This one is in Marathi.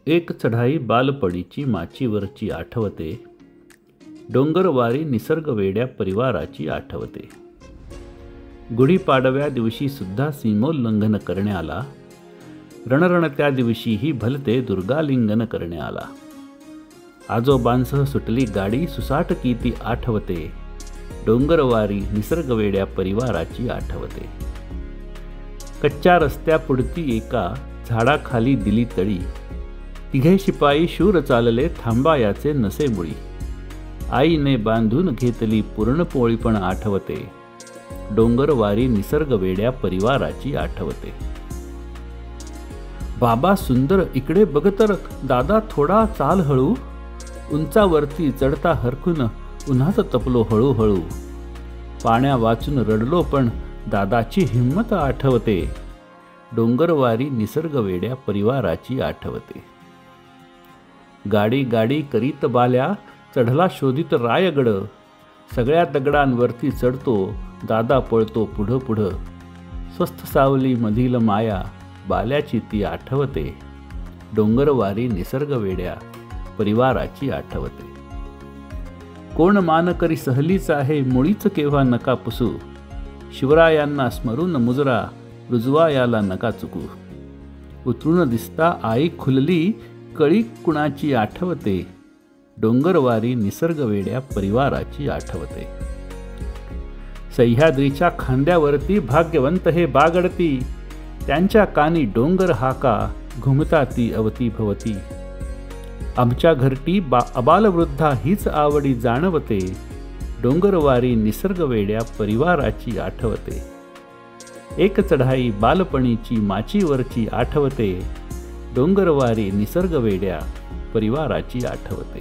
एक चढाई बालपणीची माचीवरची आठवते, डोंगरवारी निसर्गवेड्या परिवाराची आठवते. गुढीपाडव्या दिवशी सुद्धा सीमोल्लंघन करण्याला, रणरणत्या दिवशीही भलते दुर्गालिंगन करण्याला. आजोबांसह सुटली गाडी सुसाट कीती आठवते, डोंगरवारी निसर्गवेड्या परिवाराची आठवते. कच्च्या रस्त्या पुढती एका झाडाखाली दिली तळी, तिघे शिपाई शूर चालले थांबायाचे नसे मुळी. आईने बांधून घेतली पुरणपोळी पण आठवते, डोंगरवारी निसर्गवेड्या परिवाराची आठवते. बाबा सुंदर इकडे बघ तर दादा थोडा चाल हळू, उंचावरती चढता हरखून उन्हात तपलो हळूहळू. पाण्या वाचून रडलो पण दादाची हिंमत आठवते, डोंगरवारी निसर्गवेड्या परिवाराची आठवते. गाडी गाडी करीत बाल्या चढला शोधित रायगड, सगळ्या दगडांवरती चढतो दादा पळतो पुढं पुढं. स्वस्थ सावली मधील माया बाल्याची ती आठवते, डोंगरवारी निसर्गवेड्या परिवाराची आठवते. कोण मान करी सहलीच आहे मुळीच केव्हा नका पुसू, शिवरायांना स्मरून मुजरा रुजवायाला नका चुकू. उतरून दिसता आई खुलली कळी कुणाची आठवते, डोंगरवारी निसर्गवेड्या परिवाराची आठवते. सह्याद्रीच्या खांद्यावरती भाग्यवंत हे बागडती, त्यांच्या कानी डोंगर हाका घुमता ती अवती भवती. आमच्या घरटी अबालवृद्धा हीच आवडी जाणवते, डोंगरवारी निसर्गवेड्या परिवाराची आठवते. एक चढाई बालपणीची माचीवरची आठवते, डोंगरवारी निसर्गवेड्या परिवाराची आठवते.